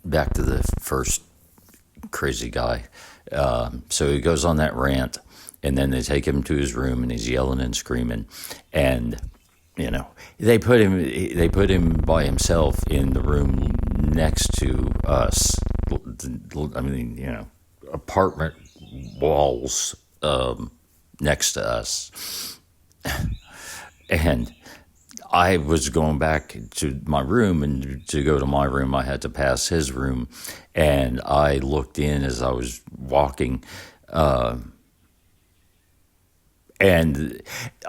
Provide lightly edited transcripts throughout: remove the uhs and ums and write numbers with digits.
back to the first crazy guy. So he goes on that rant, and then they take him to his room, and he's yelling and screaming, and they put him by himself in the room next to us. I mean, apartment walls next to us, and I was going back to my room, and to go to my room, I had to pass his room, and I looked in as I was walking, and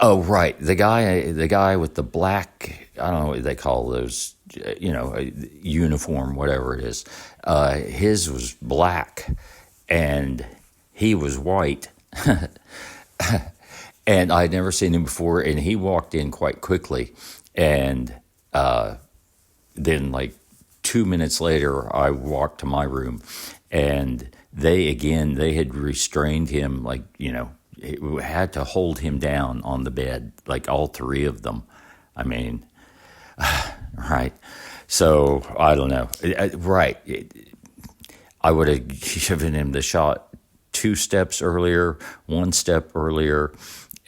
right, the guy with the black, I don't know what they call those, a uniform, whatever it is, his was black, and he was white. And I'd never seen him before, and he walked in quite quickly. And then, like 2 minutes later, I walked to my room, and they had restrained him, had to hold him down on the bed, like all three of them. I mean, right. So, I don't know. Right. I would have given him the shot 2 steps earlier, 1 step earlier.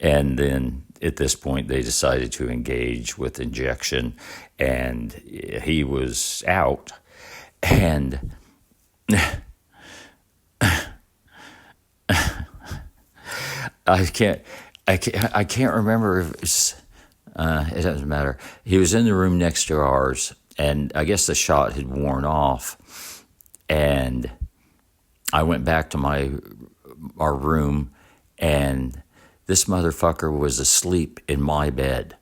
And then at this point, they decided to engage with injection, and he was out. And I can't remember if it doesn't matter. He was in the room next to ours, and I guess the shot had worn off. And I went back to our room, and this motherfucker was asleep in my bed.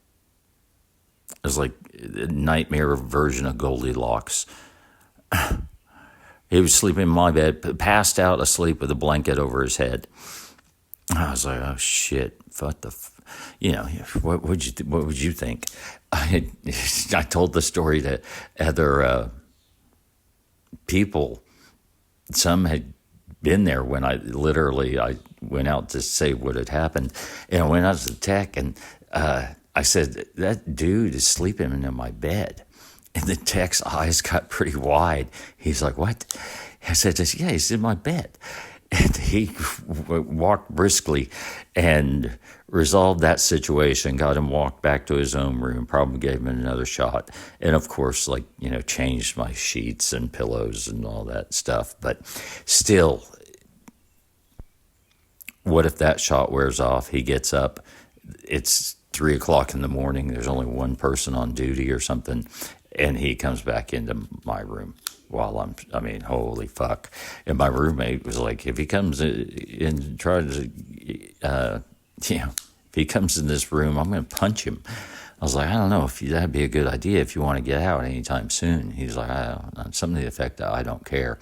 It was like a nightmare version of Goldilocks. He was sleeping in my bed, passed out asleep with a blanket over his head. I was like, oh shit, what the, what would you think? I told the story to other people. Some had been there when I went out to say what had happened, and I went out to the tech, and I said, that dude is sleeping in my bed. And the tech's eyes got pretty wide. He's like, what? I said, yeah, he's in my bed. And he walked briskly and resolved that situation, got him walked back to his own room, probably gave him another shot. And of course, changed my sheets and pillows and all that stuff. But still, what if that shot wears off? He gets up, it's 3:00 in the morning, there's only one person on duty or something, and he comes back into my room while holy fuck. And my roommate was like, if he comes in and tries to, if he comes in this room, I'm going to punch him. I was like, I don't know if that'd be a good idea if you want to get out anytime soon. He's like, something to the effect that I don't care.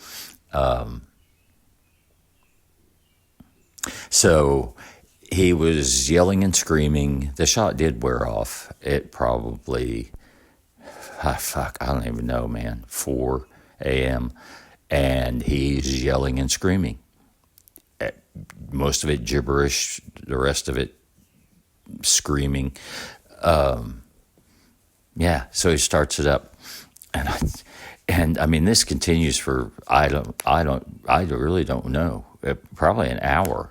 So he was yelling and screaming. The shot did wear off. It probably, I don't even know, man, 4 a.m. And he's yelling and screaming. Most of it gibberish, the rest of it screaming. So he starts it up. And I mean, this continues for, I really don't know, probably an hour.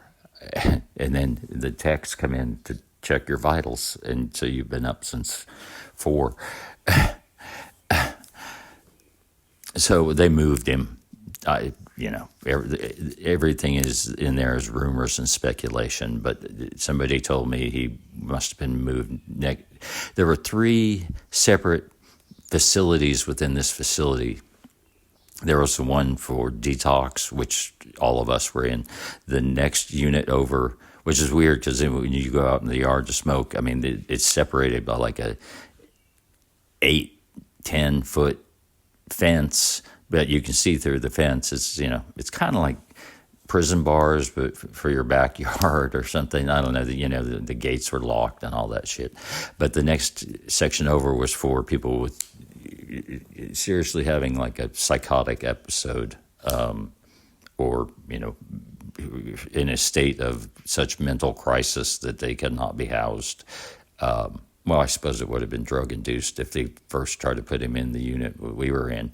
And then the techs come in to check your vitals. And so you've been up since 4. So they moved him. Everything is in there is rumors and speculation, but somebody told me he must have been moved. There were 3 separate facilities within this facility. There was one for detox, which all of us were in. The next unit over, which is weird because when you go out in the yard to smoke, I mean, it's separated by like a 8-10 foot fence, but you can see through the fence. It's it's kind of like prison bars, but for your backyard or something. I don't know. The gates were locked and all that shit. But the next section over was for people with seriously having like a psychotic episode, or in a state of such mental crisis that they cannot be housed. Well, I suppose it would have been drug induced if they first tried to put him in the unit we were in.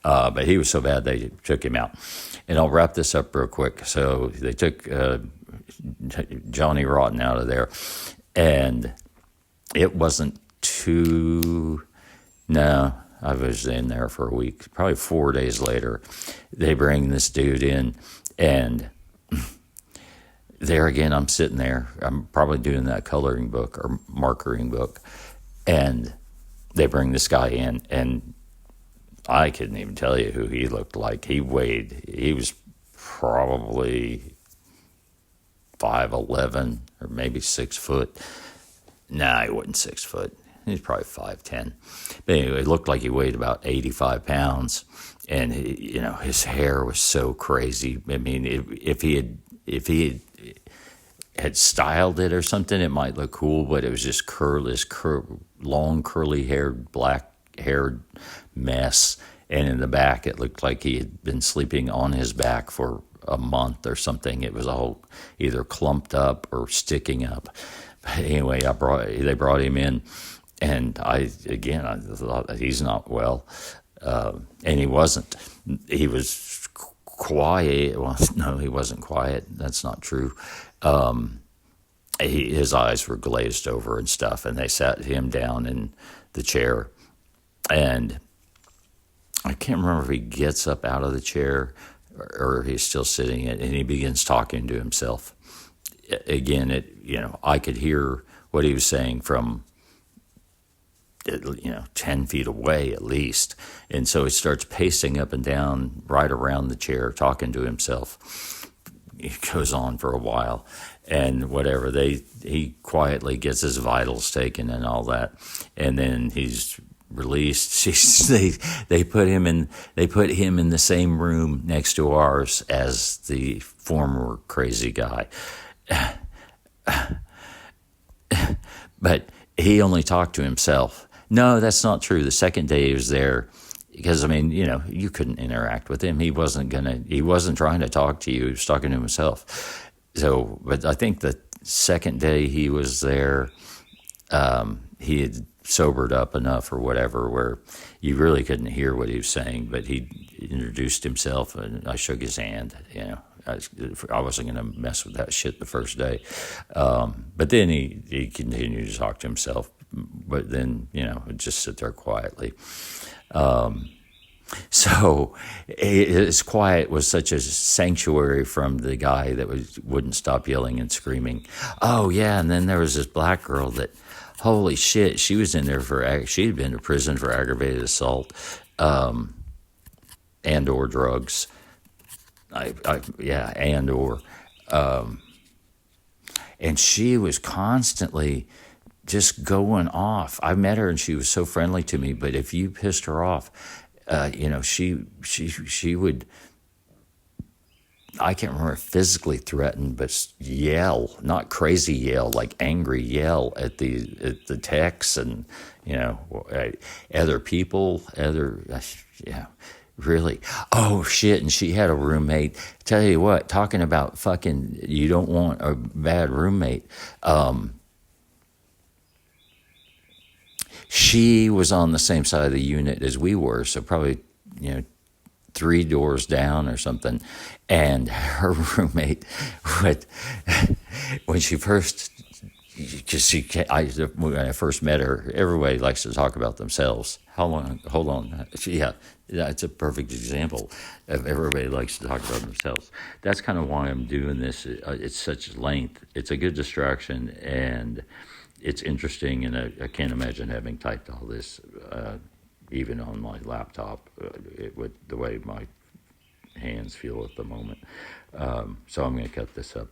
But he was so bad they took him out. And I'll wrap this up real quick. So they took Johnny Rotten out of there, and it wasn't too. No, I was in there for a week. Probably 4 days later, they bring this dude in, and there again, I'm sitting there. I'm probably doing that coloring book or markering book, and they bring this guy in, and I couldn't even tell you who he looked like. He was probably 5'11" or maybe 6 foot. Nah, he wasn't 6 foot. He was probably 5'10". But anyway, it looked like he weighed about 85 pounds, and his hair was so crazy. I mean, if he had styled it or something, it might look cool, but it was just long curly haired, black haired mess. And in the back, it looked like he had been sleeping on his back for a month or something. It was all either clumped up or sticking up. But anyway, they brought him in, and I thought that he's not well, and he wasn't. He was quiet. Well, no, he wasn't quiet. That's not true. His eyes were glazed over and stuff, and they sat him down in the chair, and I can't remember if he gets up out of the chair or he's still sitting in it, and he begins talking to himself. Again, I could hear what he was saying from 10 feet away at least. And so he starts pacing up and down right around the chair, talking to himself. It goes on for a while, and whatever, he quietly gets his vitals taken and all that, and then he's released. They put him in the same room next to ours as the former crazy guy. But he only talked to himself. No, that's not true. The second day he was there, because you couldn't interact with him. He wasn't trying to talk to you. He was talking to himself. So, but I think the second day he was there, he had sobered up enough or whatever where you really couldn't hear what he was saying. But he introduced himself, and I shook his hand. I wasn't going to mess with that shit the first day. But then he continued to talk to himself. But then, would just sit there quietly. So his quiet was such a sanctuary from the guy that wouldn't stop yelling and screaming. Oh, yeah, and then there was this black girl that, holy shit, she was in there she had been to prison for aggravated assault and or drugs. And she was constantly just going off. I met her and she was so friendly to me, but if you pissed her off, she would, I can't remember, physically threaten, but yell, not crazy yell, like angry yell at the techs and, other people, really. Oh, shit. And she had a roommate. Tell you what, talking about fucking, you don't want a bad roommate. She was on the same side of the unit as we were, so probably, 3 doors down or something. And her roommate would, when she first, when I first met her, everybody likes to talk about themselves. How long? Hold on. Yeah, it's a perfect example of everybody likes to talk about themselves. That's kind of why I'm doing this. It's such length. It's a good distraction, and it's interesting, and I can't imagine having typed all this, even on my laptop, with the way my hands feel at the moment. So I'm going to cut this up.